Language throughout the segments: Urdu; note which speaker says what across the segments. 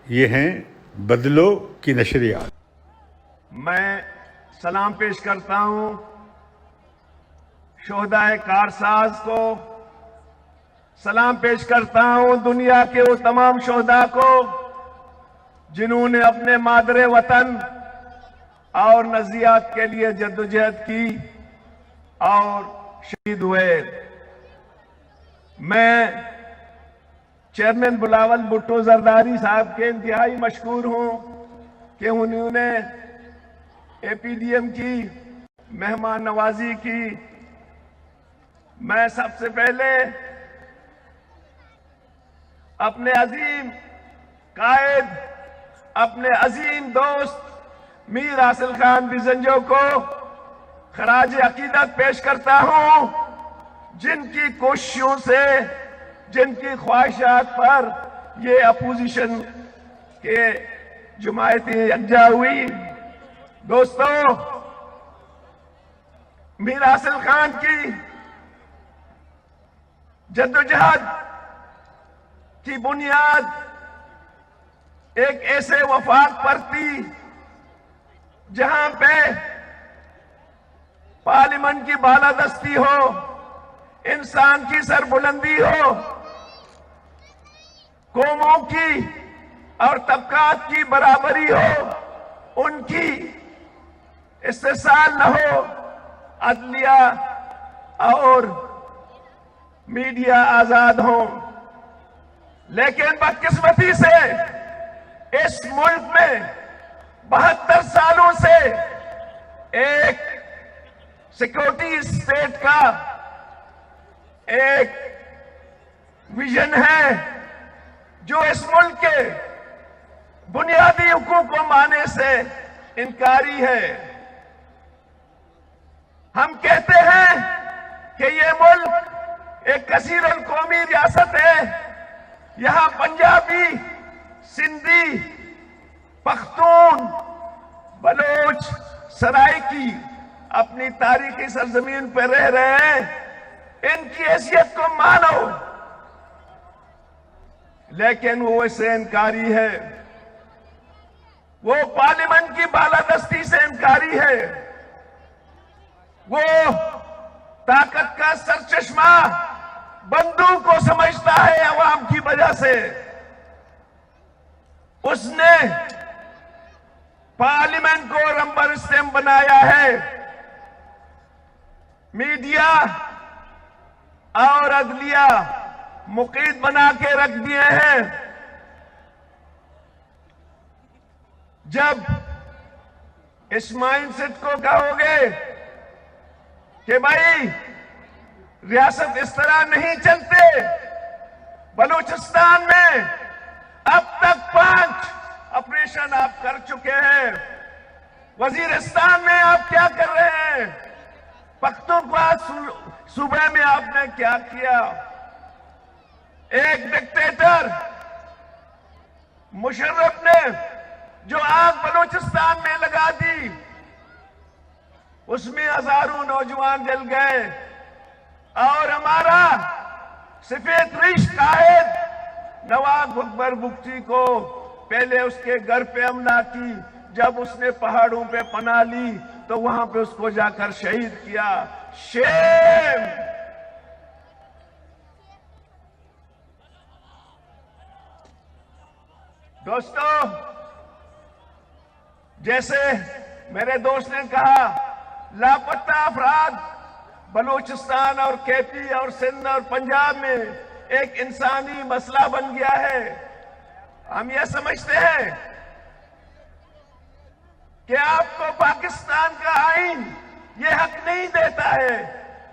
Speaker 1: یہ ہیں بدلو کی نشریات۔
Speaker 2: میں سلام پیش کرتا ہوں شہدائے کارساز کو، سلام پیش کرتا ہوں دنیا کے وہ تمام شہداء کو جنہوں نے اپنے مادر وطن اور نظریات کے لیے جدوجہد کی اور شہید ہوئے۔ میں چیئرمین بلاول بھٹو زرداری صاحب کے انتہائی مشکور ہوں کہ انہوں نے اے پی ڈی ایم کی مہمان نوازی کی۔ میں سب سے پہلے اپنے عظیم قائد، اپنے عظیم دوست میر حاصل خان بزنجو کو خراج عقیدت پیش کرتا ہوں، جن کی کوششوں سے، جن کی خواہشات پر یہ اپوزیشن کے جماعتیں یکجا ہوئی۔ دوستو، میر حاصل خان کی جدوجہد کی بنیاد ایک ایسے وفاق پر تھی جہاں پہ پارلیمنٹ کی بالادستی ہو، انسان کی سربلندی ہو، قوموں کی اور طبقات کی برابری ہو، ان کی استحصال نہ ہو، عدلیہ اور میڈیا آزاد ہوں۔ لیکن بدقسمتی سے اس ملک میں 72 سالوں سے ایک سیکورٹی اسٹیٹ کا ایک ویژن ہے جو اس ملک کے بنیادی حقوق کو ماننے سے انکاری ہے۔ ہم کہتے ہیں کہ یہ ملک ایک کثیر القومی ریاست ہے، یہاں پنجابی، سندھی، پختون، بلوچ، سرائکی اپنی تاریخی سرزمین پہ رہ رہے ہیں، ان کی حیثیت کو مانو، لیکن وہ اس سے انکاری ہے، وہ پارلیمنٹ کی بالادستی سے انکاری ہے، وہ طاقت کا سرچشمہ بندوق کو سمجھتا ہے عوام کی وجہ سے۔ اس نے پارلیمنٹ کو رمبر اسٹمپ بنایا ہے، میڈیا اور عدلیہ مقید بنا کے رکھ دیے ہیں۔ جب اس مائنڈ سیٹ کو کہو گے کہ بھائی ریاست اس طرح نہیں چلتے، بلوچستان میں اب تک 5 آپریشن آپ کر چکے ہیں، وزیرستان میں آپ کیا کر رہے ہیں، پختونخوا صوبے میں آپ نے کیا کیا؟ ایک ڈکٹیٹر مشرف نے جو آگ بلوچستان میں لگا دی، اس میں ہزاروں نوجوان جل گئے، اور ہمارا سفید ریش قائد نواب اکبر بگٹی کو پہلے اس کے گھر پہ حملہ کی، جب اس نے پہاڑوں پہ پناہ لی تو وہاں پہ اس کو جا کر شہید کیا۔ شیم! دوستو، جیسے میرے دوست نے کہا، لاپتہ افراد بلوچستان اور کے پی اور سندھ اور پنجاب میں ایک انسانی مسئلہ بن گیا ہے۔ ہم یہ سمجھتے ہیں کہ آپ کو پاکستان کا آئین یہ حق نہیں دیتا ہے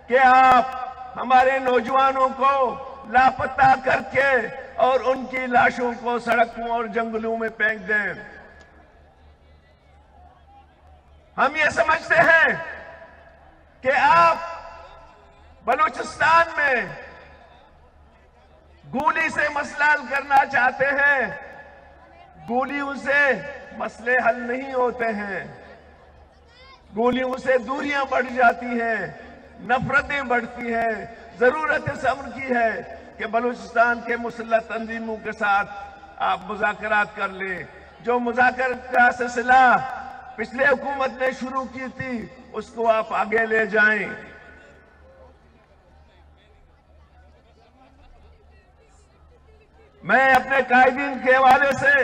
Speaker 2: کہ آپ ہمارے نوجوانوں کو لاپتہ کر کے اور ان کی لاشوں کو سڑکوں اور جنگلوں میں پھینک دیں۔ ہم یہ سمجھتے ہیں کہ آپ بلوچستان میں گولی سے مسئلہ حل کرنا چاہتے ہیں، گولیوں سے مسئلے حل نہیں ہوتے ہیں، گولیوں سے دوریاں بڑھ جاتی ہیں، نفرتیں بڑھتی ہیں۔ ضرورت اس امر کی ہے کہ بلوچستان کے مسلح تنظیموں کے ساتھ آپ مذاکرات کر لیں. جو مذاکرات کا سلسلہ پچھلے حکومت نے شروع کی تھی اس کو آپ آگے لے جائیں. میں اپنے قائدین کے حوالے سے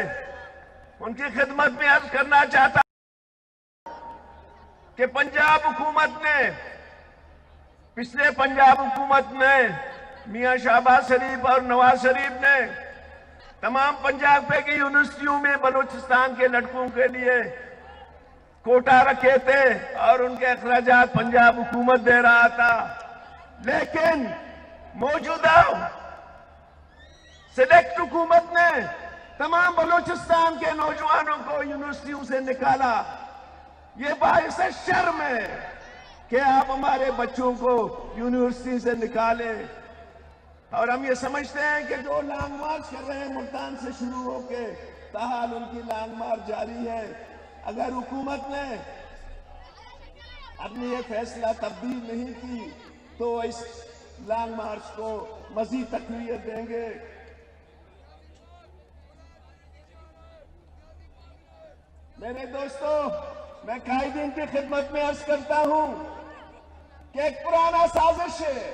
Speaker 2: ان کی خدمت میں عرض کرنا چاہتا ہوں کہ پنجاب حکومت نے پچھلے پنجاب حکومت نے میاں شہباز شریف اور نواز شریف نے تمام پنجاب کی یونیورسٹیوں میں بلوچستان کے لڑکوں کے لیے کوٹا رکھے تھے اور ان کے اخراجات پنجاب حکومت دے رہا تھا. لیکن موجودہ سلیکٹ حکومت نے تمام بلوچستان کے نوجوانوں کو یونیورسٹیوں سے نکالا. یہ باعث شرم ہے کہ آپ ہمارے بچوں کو یونیورسٹی سے نکالیں. اور ہم یہ سمجھتے ہیں کہ جو لانگ مارچ کر رہے ہیں ملتان سے شروع ہو کے تاحال ان کی لانگ مارچ جاری ہے. اگر حکومت نے اپنی یہ فیصلہ تبدیل نہیں کی تو اس لانگ مارچ کو مزید تقویت دیں گے. میرے دوستو، میں قائدین کی خدمت میں عرض کرتا ہوں کہ ایک پرانا سازش ہے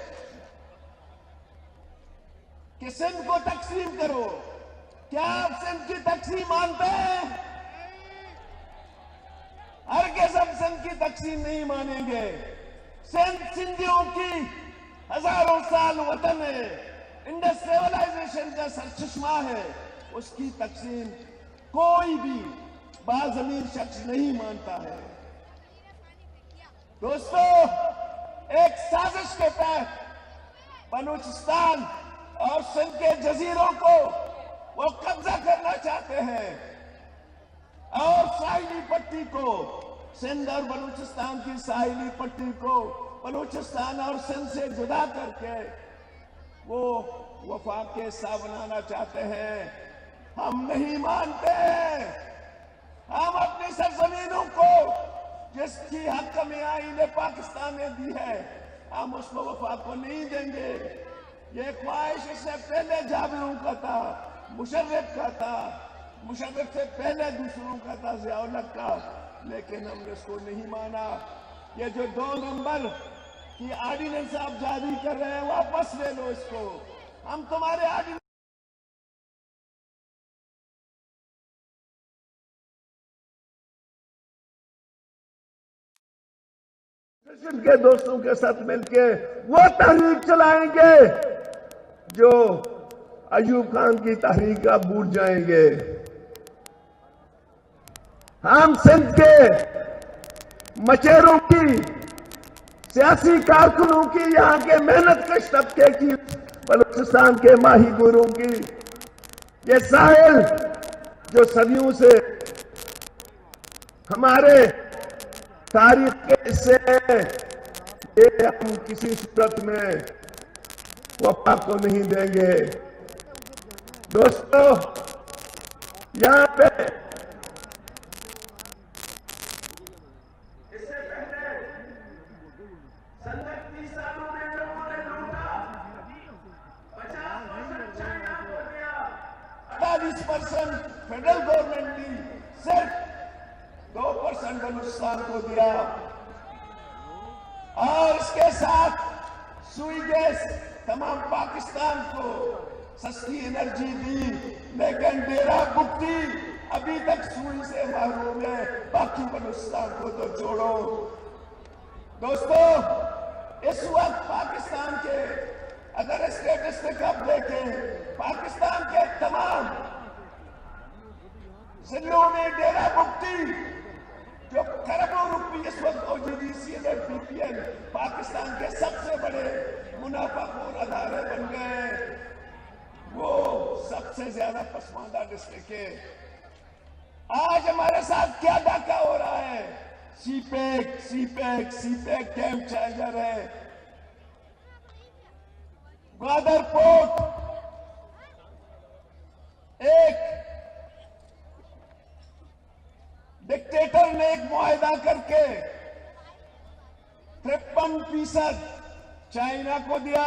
Speaker 2: کہ سندھ کو تقسیم کرو. کیا آپ سندھ کی تقسیم مانتے ہیں؟ ہرگز ہم سندھ کی تقسیم نہیں مانیں گے. سندھ سندھیوں کی ہزاروں سال وطن ہے، انڈس سیولائزیشن کا سرچشمہ ہے. اس کی تقسیم کوئی بھی باضمیر شخص نہیں مانتا ہے. دوستو، ایک سازش کے تحت بلوچستان اور سندھ کے جزیروں کو وہ قبضہ کرنا چاہتے ہیں اور ساحلی پٹی کو، سندھ اور بلوچستان کی ساحلی پٹی کو بلوچستان اور سندھ سے جدا کر کے وہ وفاق کے حصہ بنانا چاہتے ہیں. ہم نہیں مانتے. ہم اپنی سرزمینوں کو جس کی حق میں آئین پاکستان نے دی ہے ہم اس کو وفاق کو نہیں دیں گے. یہ خواہش اس سے پہلے جابروں کا تھا، مشرف کا تھا، مشرف سے پہلے دوسروں کا تھا، ضیاء الحق کا، لیکن ہم نے اس کو نہیں مانا. یہ جو 2 نومبر کی آرڈیننس آپ جاری کر رہے ہیں واپس لے لو اس کو. ہم تمہارے آرڈیننس کے دوستوں کے ساتھ مل کے وہ تحریک چلائیں گے جو ایوب خان کی تحریک کا بھول جائیں گے. ہم سندھ کے مچیروں کی، سیاسی کارکنوں کی، یہاں کے محنت کش طبقے کی، بلوچستان کے ماہی گیروں کی، یہ ساحل جو صدیوں سے ہمارے تاریخ کے حصے ہیں، یہ ہم کسی صورت میں وفاق کو نہیں دیں گے. دوستو، یہاں پہ اس سے پہلے 37 سالوں میں لوگوں نے لوٹا، 50% چائنا کو دیا، 48% فیڈرل گورنمنٹ دی، صرف 2% بلوچستان کو دیا. اور اس کے ساتھ سوئی گیس تمام پاکستان کو سستی انرجی دی، لیکن ڈیرہ بگٹی ابھی تک سوئی سے محروم ہے. باقی بلوچستان کو تو چھوڑو. دوستو، اس وقت پاکستان کے اگر اسٹیٹسٹک آپ دیکھیں، پاکستان کے تمام ضلعوں میں ڈیرہ بگٹی جو کروڑوں روپے اس وقت OGDCL پاکستان کے سب سے بڑے منافع خور ادارے بن گئے، وہ سب سے زیادہ پسماندہ ڈسٹرکٹ ہے. آج ہمارے ساتھ کیا ڈاکہ ہو رہا ہے؟ سی پیک کیمپ چینجر ہے. گوادر پورٹ ایک ڈکٹیٹر نے ایک معاہدہ کر کے 53% چائنا کو دیا،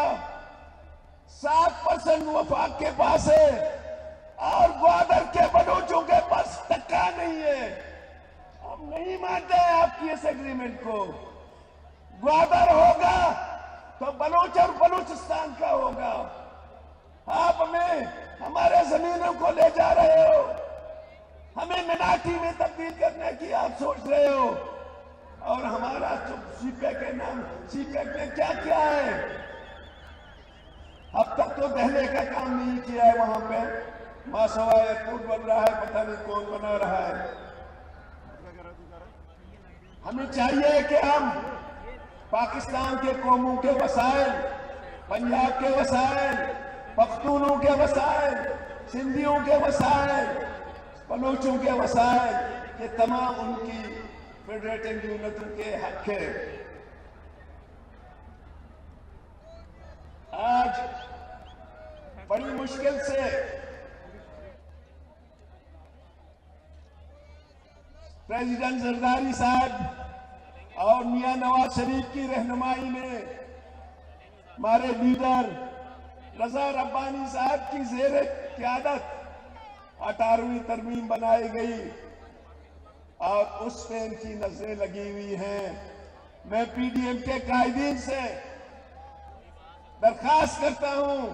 Speaker 2: 7% وفاق کے پاس ہے اور گوادر کے بلوچوں کے پاس ٹکا نہیں ہے. ہم نہیں مانتے ہیں آپ کی اس ایگریمنٹ کو. گوادر ہوگا تو بلوچ اور بلوچستان کا ہوگا. آپ ہمیں ہمارے زمینوں کو لے جا رہے ہو, ہمیں مناٹی میں تبدیل کرنے کی آپ سوچ رہے ہو, اور ہمارا سی پیک کے نام سی پیک میں کیا کیا ہے؟ اب تک تو دہلی کا کام نہیں کیا ہے. وہاں پہ ماسوا ایئرپورٹ بن رہا ہے, پتہ نہیں کون بنا رہا ہے. ہمیں چاہیے کہ ہم پاکستان کے قوموں کے وسائل, پنجاب کے وسائل, پختونوں کے وسائل, سندھیوں کے وسائل, بلوچوں کے وسائل, یہ تمام ان کی فیڈریٹنگ یونٹوں کے حق ہے. آج بڑی مشکل سے پریزیڈنٹ زرداری صاحب اور میاں نواز شریف کی رہنمائی میں ہمارے لیڈر رضا ربانی صاحب کی زیر قیادت 18ویں ترمیم بنائی گئی اور اس پہ ان کی نظریں لگی ہوئی ہیں. میں پی ڈی ایم کے قائدین سے درخواست کرتا ہوں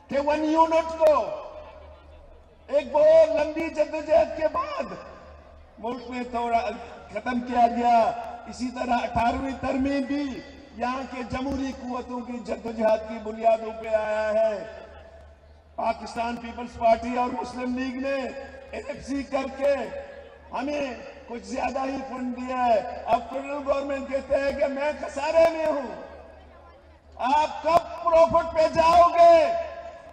Speaker 2: کہ 1 یونٹ کو ایک بہت لمبی جدوجہد کے بعد ملک میں تھوڑا ختم کیا گیا. اسی طرح 18ویں ترمیم بھی یہاں کے جمہوری قوتوں کی جدوجہد کی بنیادوں پہ آیا ہے. پاکستان پیپلز پارٹی اور مسلم لیگ نے NFC کر کے ہمیں کچھ زیادہ ہی فنڈ دیا ہے. اب فیڈرل گورنمنٹ کہتے ہیں کہ میں خسارے میں ہوں. آپ کب پروفٹ پہ جاؤ گے؟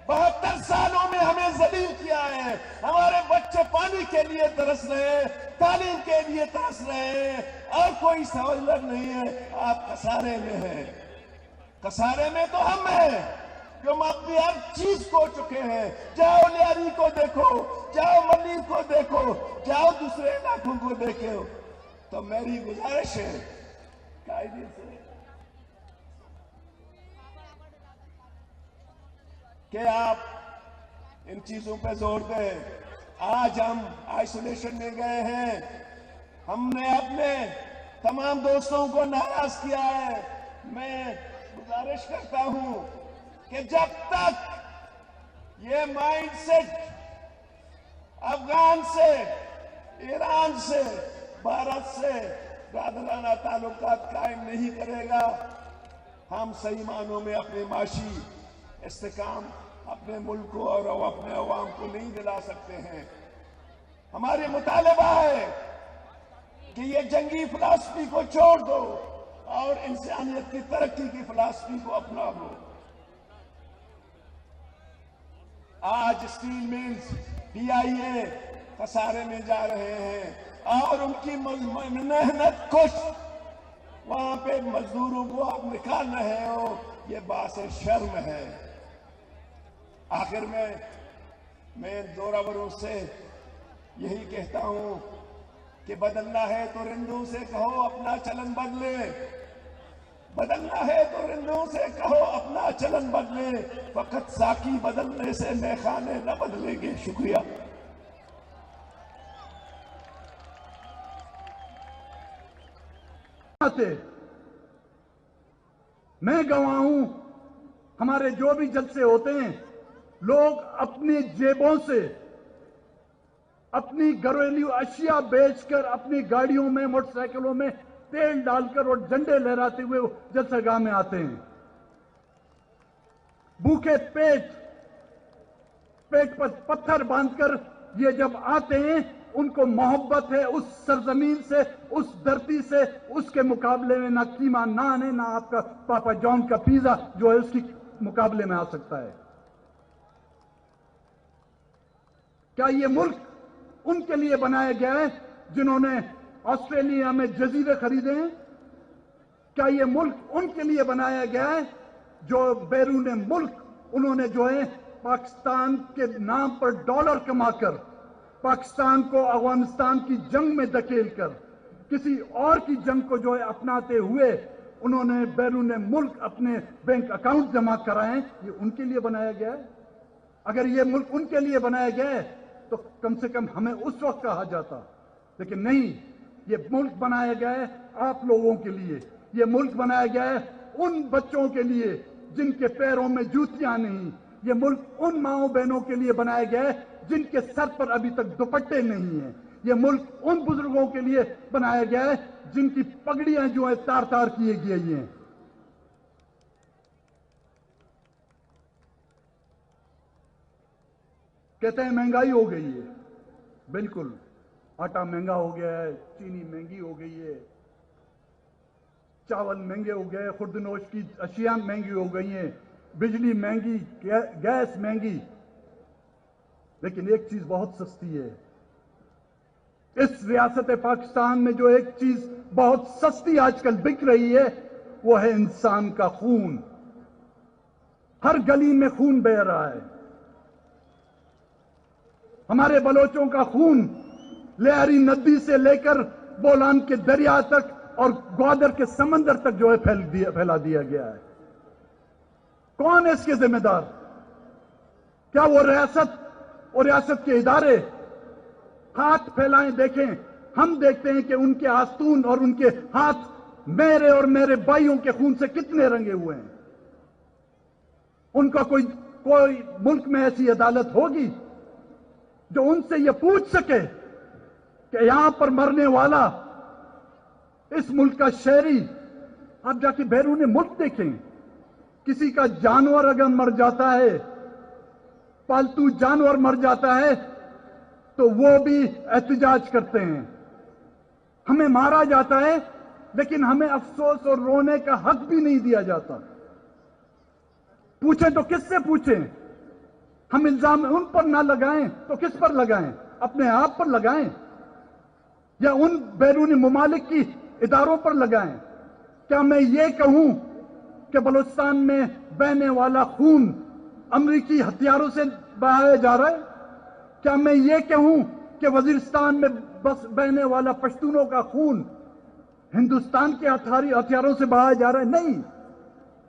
Speaker 2: 72 سالوں میں ہمیں ذلیل کیا ہے. ہمارے بچے پانی کے لیے ترس رہے ہیں, تعلیم کے لیے ترس رہے ہیں, اور کوئی سہولت نہیں ہے. آپ خسارے میں ہیں. خسارے میں تو ہم ہیں جو ہم اپنی ہر چیز کو چکے ہیں. جاؤ لیاری کو دیکھو, جاؤ منی کو دیکھو, جاؤ دوسرے علاقوں کو دیکھو. تو میری گزارش ہے قائدین سے کہ آپ ان چیزوں پہ زور دیں. آج ہم آئسولیشن میں گئے ہیں. ہم نے اپنے تمام دوستوں کو ناراض کیا ہے. میں گزارش کرتا ہوں کہ جب تک یہ مائنڈ سیٹ افغان سے, ایران سے, بھارت سے برادرانہ تعلقات قائم نہیں کرے گا, ہم صحیح معنوں میں اپنے معاشی استحکام اپنے ملک کو اور اپنے عوام کو نہیں دلا سکتے ہیں. ہمارے مطالبہ ہے کہ یہ جنگی فلسفی کو چھوڑ دو اور انسانیت کی ترقی کی فلسفی کو اپنا لو. آج اسٹیل ملز PIA خسارے میں جا رہے ہیں اور ان کی محنت کش وہاں پہ مزدوروں کو آپ نکال رہے ہو. یہ باعث شرم ہے. آخر میں زوروروں سے یہی کہتا ہوں کہ بدلنا ہے تو رندوں سے کہو اپنا چلن بدلے. بدلنا ہے تو رندوں سے کہو اپنا چلن بدلے. فقط ساقی بدلنے سے میخانے نہ بدلیں گے. شکریہ.
Speaker 3: میں گواہ ہوں, ہمارے جو بھی جلسے ہوتے ہیں لوگ اپنی جیبوں سے اپنی گھریلو اشیاء بیچ کر اپنی گاڑیوں میں, موٹر سائیکلوں میں تیل ڈال کر اور جھنڈے لہراتے ہوئے جلسہ گاہ میں آتے ہیں. بھوکے پیٹ پر پتھر باندھ کر یہ جب آتے ہیں, ان کو محبت ہے اس سرزمین سے, اس دھرتی سے. اس کے مقابلے میں نہ قیمہ نان ہے, نہ آپ کا پاپا جان کا پیزا جو ہے اس کی مقابلے میں آ سکتا ہے. کیا یہ ملک ان کے لیے بنایا گیا ہے جنہوں نے آسٹریلیا میں جزیرے خریدے ہیں؟ کیا یہ ملک ان کے لیے بنایا گیا ہے جو بیرون ملک انہوں نے جو ہے پاکستان کے نام پر ڈالر کما کر پاکستان کو افغانستان کی جنگ میں دھکیل کر کسی اور کی جنگ کو جو ہے اپناتے ہوئے انہوں نے بیرون ملک اپنے بینک اکاؤنٹ جمع کرائے؟ یہ ان کے لیے بنایا گیا ہے. اگر یہ ملک ان کے لیے بنایا گیا ہے تو کم سے کم ہمیں اس وقت کہا جاتا، لیکن نہیں، یہ ملک بنایا گیا ہے آپ لوگوں کے لیے، یہ ملک بنایا گیا ہے ان بچوں کے لیے جن کے پیروں میں جوتیاں نہیں، یہ ملک ان ماؤں بہنوں کے لیے بنایا گیا ہے جن کے سر پر ابھی تک دوپٹے نہیں ہیں، یہ ملک ان بزرگوں کے لیے بنایا گیا ہے جن کی پگڑیاں جو ہیں تار تار کیے گئی ہیں۔ کہتے ہیں مہنگائی ہو گئی ہے، بالکل، آٹا مہنگا ہو گیا ہے، چینی مہنگی ہو گئی ہے، چاول مہنگے ہو گئے، خوردنوش کی اشیاء مہنگی ہو گئی ہیں، بجلی مہنگی، گیس مہنگی، لیکن ایک چیز بہت سستی ہے۔ اس ریاست پاکستان میں جو ایک چیز بہت سستی آج کل بک رہی ہے وہ ہے انسان کا خون۔ ہر گلی میں خون بہہ رہا ہے، ہمارے بلوچوں کا خون لہری ندی سے لے کر بولان کے دریا تک اور گوادر کے سمندر تک جو ہے پھیلا دیا گیا ہے۔ کون ہے اس کے ذمہ دار؟ کیا وہ ریاست اور ریاست کے ادارے؟ ہاتھ پھیلائیں دیکھیں، ہم دیکھتے ہیں کہ ان کے آستون اور ان کے ہاتھ میرے اور میرے بھائیوں کے خون سے کتنے رنگے ہوئے ہیں۔ ان کا کوئی ملک میں ایسی عدالت ہوگی جو ان سے یہ پوچھ سکے کہ یہاں پر مرنے والا اس ملک کا شہری، آپ جا کے بیرون ملک دیکھیں، کسی کا جانور اگر مر جاتا ہے، پالتو جانور مر جاتا ہے تو وہ بھی احتجاج کرتے ہیں۔ ہمیں مارا جاتا ہے لیکن ہمیں افسوس اور رونے کا حق بھی نہیں دیا جاتا۔ پوچھیں تو کس سے پوچھیں؟ ہم الزام ان پر نہ لگائیں تو کس پر لگائیں؟ اپنے آپ پر لگائیں یا ان بیرونی ممالک کی اداروں پر لگائیں؟ کیا میں یہ کہوں کہ بلوچستان میں بہنے والا خون امریکی ہتھیاروں سے بہایا جا رہا ہے؟ کیا میں یہ کہوں کہ وزیرستان میں بس بہنے والا پشتونوں کا خون ہندوستان کے ہتھیاروں سے بہایا جا رہا ہے؟ نہیں،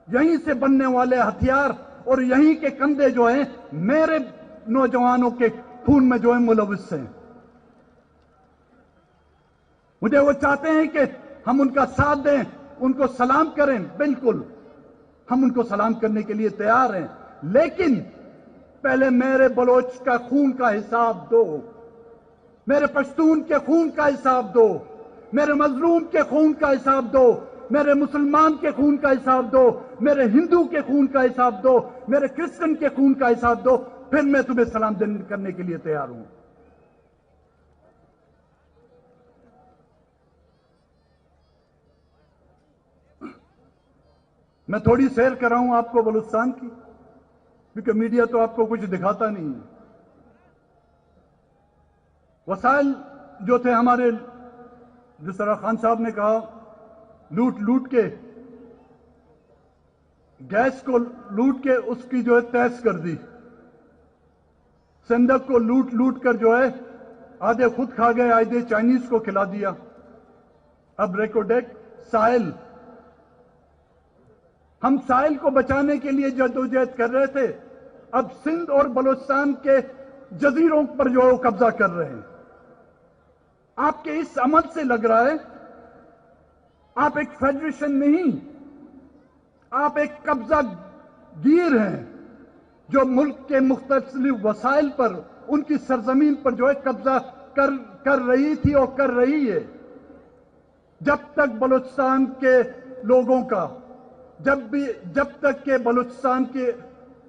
Speaker 3: یہیں سے بننے والے ہتھیار اور یہیں کے کندھے جو ہیں میرے نوجوانوں کے خون میں جو ہے ملوث ہیں۔ مجھے وہ چاہتے ہیں کہ ہم ان کا ساتھ دیں، ان کو سلام کریں، بالکل ہم ان کو سلام کرنے کے لیے تیار ہیں، لیکن پہلے میرے بلوچ کا خون کا حساب دو، میرے پشتون کے خون کا حساب دو، میرے مظلوم کے خون کا حساب دو، میرے مسلمان کے خون کا حساب دو، میرے ہندو کے خون کا حساب دو، میرے کرسچن کے خون کا حساب دو، پھر میں تمہیں سلام کرنے کے لیے تیار ہوں۔ میں تھوڑی سیر کر رہا ہوں آپ کو بلوچستان کی، کیونکہ میڈیا تو آپ کو کچھ دکھاتا نہیں ہے۔ وسائل جو تھے ہمارے، جس طرح خان صاحب نے کہا، لوٹ کے گیس کو لوٹ کے اس کی جو ہے تیز کر دی، سندک کو لوٹ کر جو ہے آدھے خود کھا گئے، آدھے چائنیز کو کھلا دیا۔ اب ریکوڈیک ساحل، ہم ساحل کو بچانے کے لیے جدوجہد کر رہے تھے، اب سندھ اور بلوچستان کے جزیروں پر جو ہے وہ قبضہ کر رہے ہیں۔ آپ کے اس عمل سے لگ رہا ہے آپ ایک فیڈریشن نہیں، آپ ایک قبضہ گیر ہیں جو ملک کے مختلف وسائل پر، ان کی سرزمین پر جو ہے قبضہ کر رہی تھی اور کر رہی ہے۔ جب تک بلوچستان کے لوگوں کا، جب تک کہ بلوچستان کے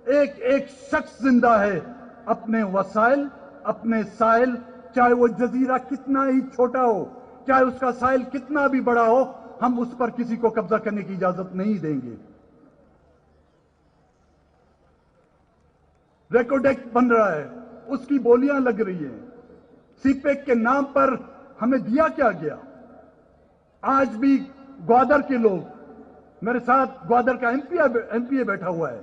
Speaker 3: ایک شخص زندہ ہے، اپنے وسائل، اپنے ساحل، چاہے وہ جزیرہ کتنا ہی چھوٹا ہو، چاہے اس کا ساحل کتنا بھی بڑا ہو، ہم اس پر کسی کو قبضہ کرنے کی اجازت نہیں دیں گے۔ ریکوڈیک بن رہا ہے، اس کی بولیاں لگ رہی ہیں، سی پیک کے نام پر ہمیں دیا کیا گیا؟ آج بھی گوادر کے لوگ، میرے ساتھ گوادر کا ایم پی اے بیٹھا ہوا ہے،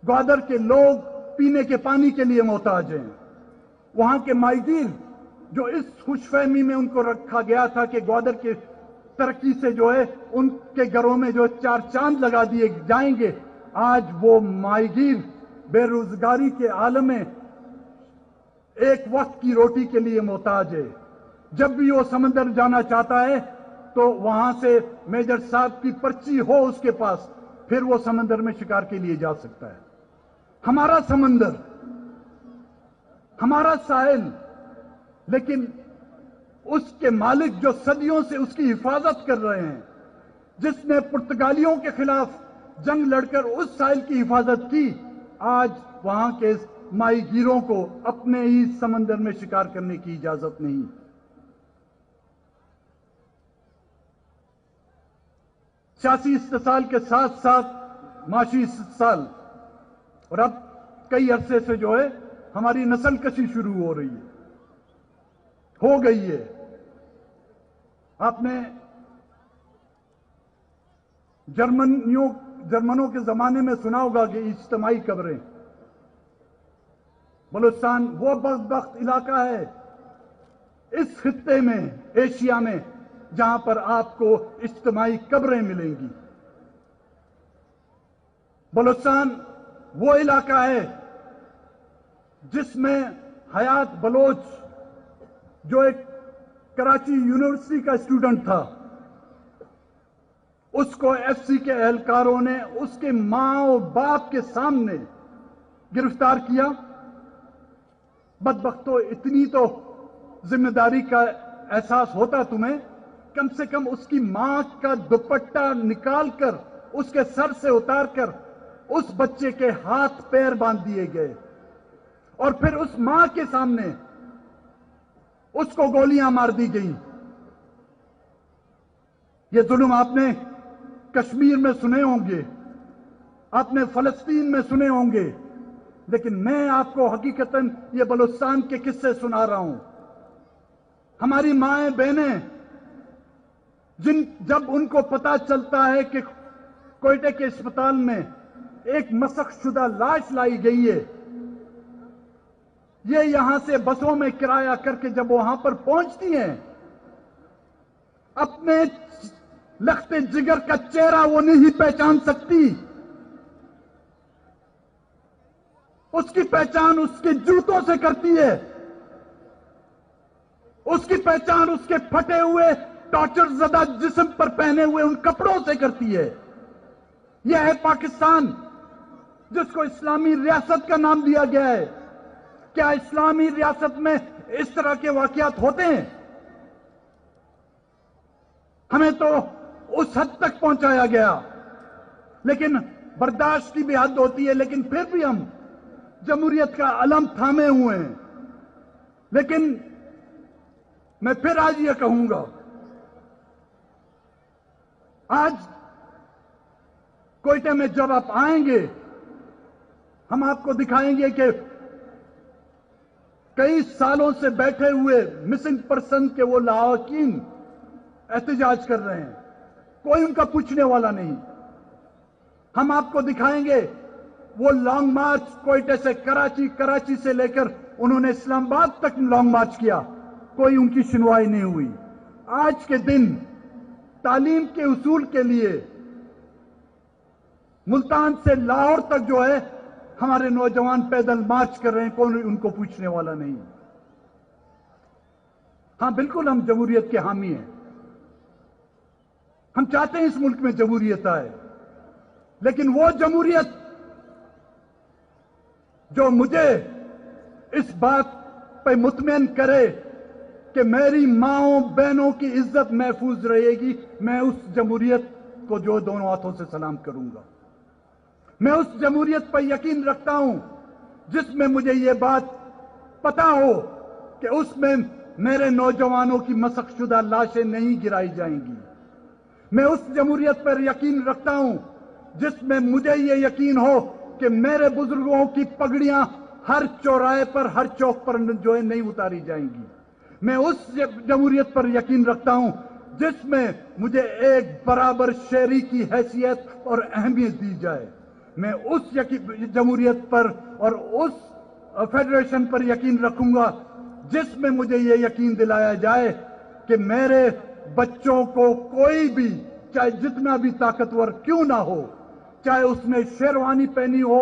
Speaker 3: گوادر کے لوگ پینے کے پانی کے لیے محتاج ہیں۔ وہاں کے ماہی جو اس خوش فہمی میں ان کو رکھا گیا تھا کہ گوادر کے ترقی سے جو ہے ان کے گھروں میں جو 4 چاند لگا دیے جائیں گے، آج وہ ماہی گیر بے روزگاری کے عالم میں ایک وقت کی روٹی کے لیے محتاج ہے. جب بھی وہ سمندر جانا چاہتا ہے تو وہاں سے میجر صاحب کی پرچی ہو اس کے پاس, پھر وہ سمندر میں شکار کے لیے جا سکتا ہے. ہمارا سمندر, ہمارا ساحل, لیکن اس کے مالک جو صدیوں سے اس کی حفاظت کر رہے ہیں, جس نے پرتگالیوں کے خلاف جنگ لڑ کر اس ساحل کی حفاظت کی, آج وہاں کے ماہی گیروں کو اپنے ہی سمندر میں شکار کرنے کی اجازت نہیں. سیاسی استحصال کے ساتھ ساتھ معاشی استحصال, اور اب کئی عرصے سے جو ہے ہماری نسل کشی شروع ہو رہی ہے, ہو گئی ہے. آپ نے جرمنوں کے زمانے میں سنا ہوگا کہ اجتماعی قبریں. بلوچستان وہ بدبخت علاقہ ہے اس خطے میں, ایشیا میں, جہاں پر آپ کو اجتماعی قبریں ملیں گی. بلوچستان وہ علاقہ ہے جس میں حیات بلوچ, جو ایک کراچی یونیورسٹی کا اسٹوڈنٹ تھا, اس کو ایف سی کے اہلکاروں نے اس کے ماں اور باپ کے سامنے گرفتار کیا. بدبختو, اتنی تو ذمہ داری کا احساس ہوتا تمہیں, کم سے کم اس کی ماں کا دوپٹہ نکال کر اس کے سر سے اتار کر اس بچے کے ہاتھ پیر باندھ دیے گئے, اور پھر اس ماں کے سامنے اس کو گولیاں مار دی گئیں. یہ ظلم آپ نے کشمیر میں سنے ہوں گے, آپ نے فلسطین میں سنے ہوں گے, لیکن میں آپ کو حقیقتاً یہ بلوچستان کے قصے سنا رہا ہوں. ہماری مائیں بہنیں جب ان کو پتا چلتا ہے کہ کوئٹے کے اسپتال میں ایک مسخ شدہ لاش لائی گئی ہے, یہ یہاں سے بسوں میں کرایہ کر کے جب وہاں پر پہنچتی ہیں, اپنے لخت جگر کا چہرہ وہ نہیں پہچان سکتی. اس کی پہچان اس کے جوتوں سے کرتی ہے, اس کی پہچان اس کے پھٹے ہوئے ٹارچر زدہ جسم پر پہنے ہوئے ان کپڑوں سے کرتی ہے. یہ ہے پاکستان جس کو اسلامی ریاست کا نام دیا گیا ہے. کیا اسلامی ریاست میں اس طرح کے واقعات ہوتے ہیں؟ ہمیں تو اس حد تک پہنچایا گیا, لیکن برداشت کی بھی حد ہوتی ہے. لیکن پھر بھی ہم جمہوریت کا علم تھامے ہوئے ہیں. لیکن میں پھر آج یہ کہوں گا, آج کوئٹے میں جب آپ آئیں گے, ہم آپ کو دکھائیں گے کہ کئی سالوں سے بیٹھے ہوئے مسنگ پرسن کے وہ لاحقین احتجاج کر رہے ہیں, کوئی ان کا پوچھنے والا نہیں. ہم آپ کو دکھائیں گے وہ لانگ مارچ کوئٹے سے کراچی, کراچی سے لے کر انہوں نے اسلام آباد تک لانگ مارچ کیا, کوئی ان کی سنوائی نہیں ہوئی. آج کے دن تعلیم کے حصول کے لیے ملتان سے لاہور تک جو ہے ہمارے نوجوان پیدل مارچ کر رہے ہیں, کوئی ان کو پوچھنے والا نہیں. ہاں بالکل ہم جمہوریت کے حامی ہیں, ہم چاہتے ہیں اس ملک میں جمہوریت آئے, لیکن وہ جمہوریت جو مجھے اس بات پہ مطمئن کرے کہ میری ماؤں بہنوں کی عزت محفوظ رہے گی, میں اس جمہوریت کو جو دونوں ہاتھوں سے سلام کروں گا. میں اس جمہوریت پر یقین رکھتا ہوں جس میں مجھے یہ بات پتا ہو کہ اس میں میرے نوجوانوں کی مسخ شدہ لاشیں نہیں گرائی جائیں گی. میں اس جمہوریت پر یقین رکھتا ہوں جس میں مجھے یہ یقین ہو کہ میرے بزرگوں کی پگڑیاں ہر چوراہے پر, ہر چوک پر جو ہے نہیں اتاری جائیں گی. میں اس جمہوریت پر یقین رکھتا ہوں جس میں مجھے ایک برابر شہری کی حیثیت اور اہمیت دی جائے. میں اس جمہوریت پر اور اس فیڈریشن پر یقین رکھوں گا جس میں مجھے یہ یقین دلایا جائے کہ میرے بچوں کو کوئی بھی, چاہے جتنا بھی طاقتور کیوں نہ ہو, چاہے اس نے شیروانی پہنی ہو,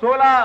Speaker 4: 16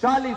Speaker 4: 40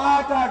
Speaker 4: 8-8,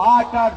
Speaker 4: 8-8,